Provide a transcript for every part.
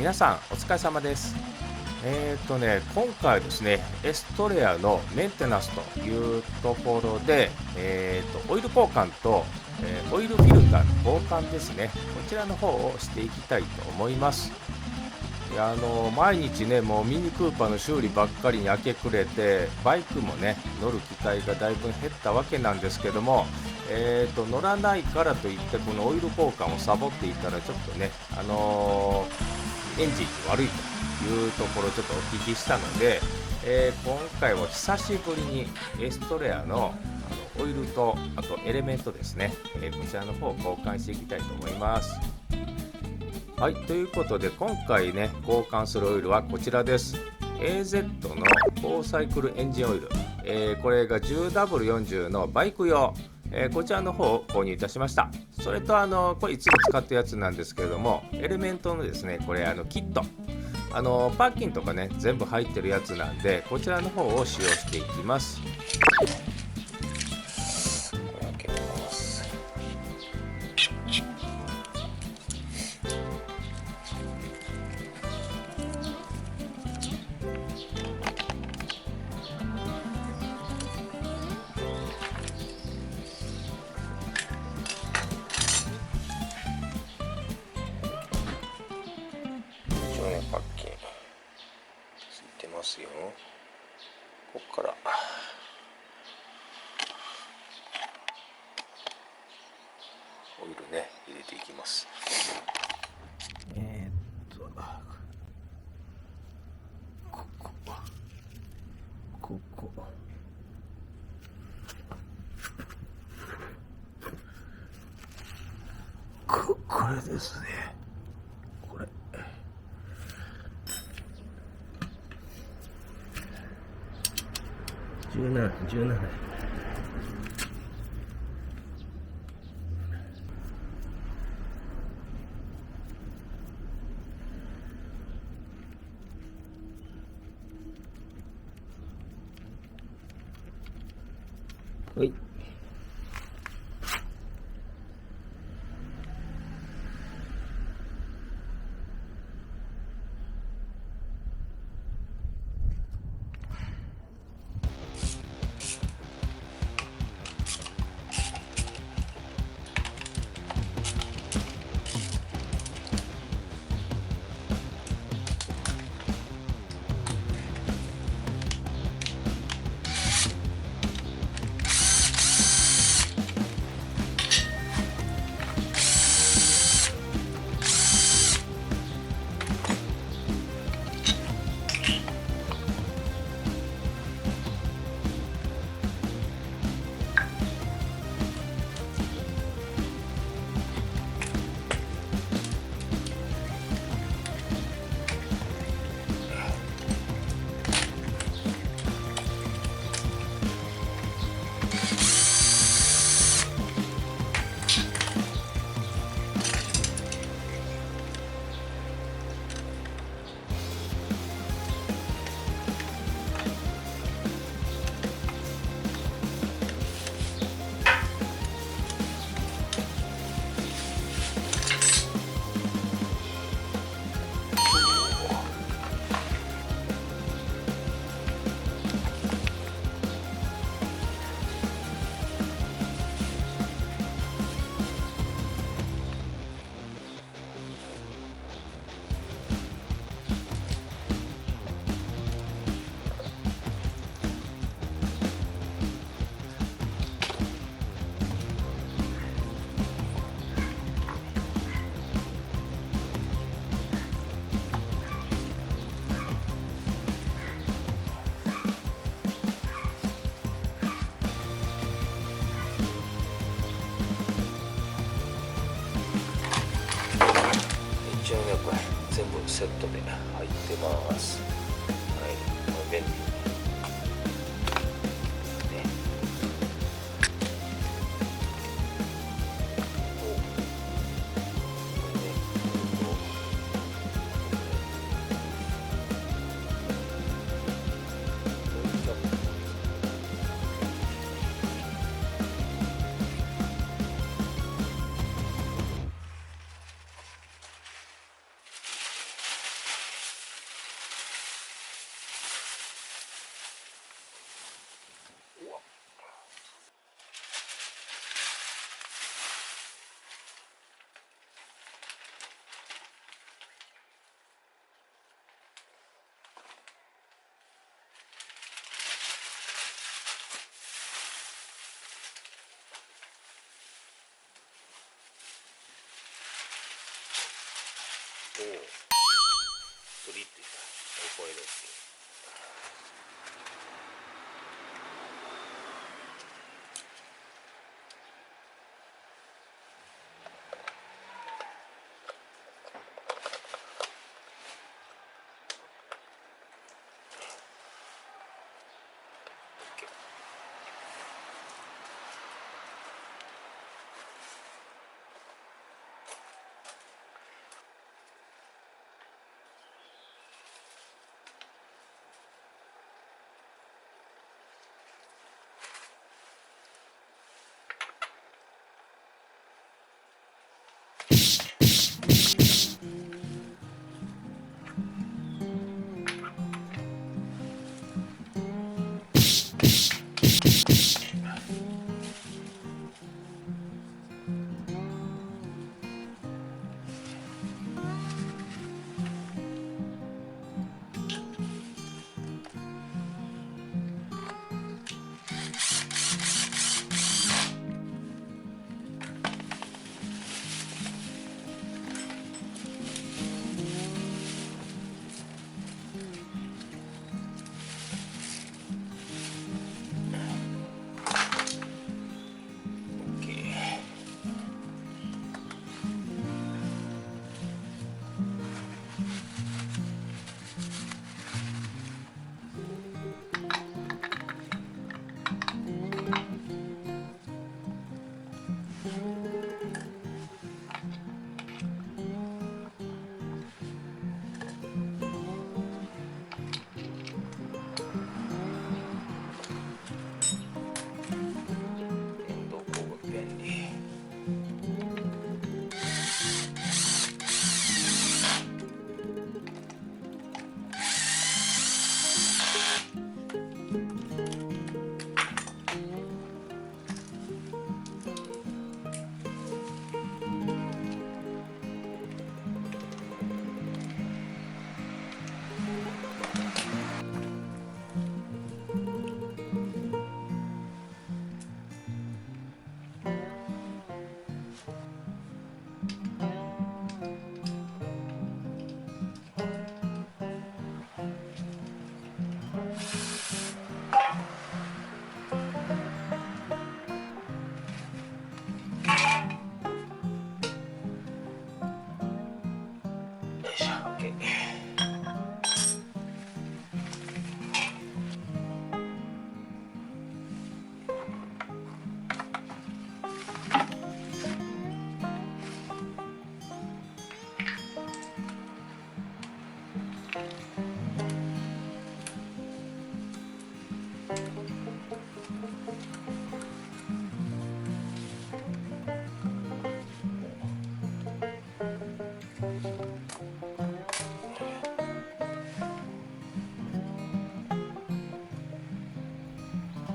皆さんお疲れ様です。今回はですね、エストレアのメンテナンスというところで、オイル交換と、オイルフィルターの交換ですね、こちらの方をしていきたいと思います。いや毎日ね、もうミニクーパーの修理ばっかりに明け暮れて、バイクもね、乗る機会がだいぶ減ったわけなんですけども、乗らないからといって、このオイル交換をサボっていたら、ちょっとね、エンジンに悪いというところをちょっとお聞きしたので、今回は久しぶりにエストレアのオイルとあとエレメントですね、こちらの方を交換していきたいと思います。はい、ということで今回ね交換するオイルはこちらです。 AZ の4サイクルエンジンオイル、これが 10W40 のバイク用、こちらの方を購入いたしました。それとこれいつも使ってるやつなんですけれども、エレメントのですね、これキット、パッキンとかね全部入ってるやつなんで、こちらの方を使用していきます。パッキンついてますよ。ここからオイルね入れていきます。これですね。これ17はい。一応ねこれ全部セットで入ってます。はい、これ便利。電動工具便利。よいしょ、OK。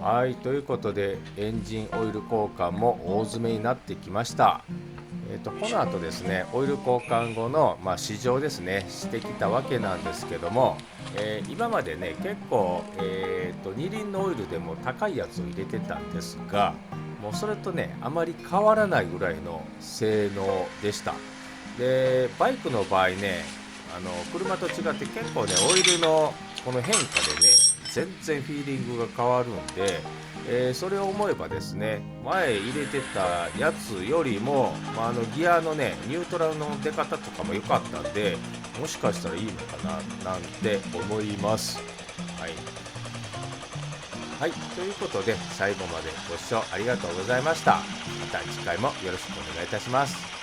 はい、ということでエンジンオイル交換も大詰めになってきました。この後ですね、オイル交換後の、試乗ですねしてきたわけなんですけども、今までね結構、二輪のオイルでも高いやつを入れてたんですが、もうそれとねあまり変わらないぐらいの性能でした。でバイクの場合ね、車と違って結構ねオイルのこの変化でね全然フィーリングが変わるんで、それを思えばですね、前入れてたやつよりも、ギアのねニュートラルの出方とかも良かったんで、もしかしたらいいのかななんて思います。はい、はい、ということで最後までご視聴ありがとうございました。また次回もよろしくお願いいたします。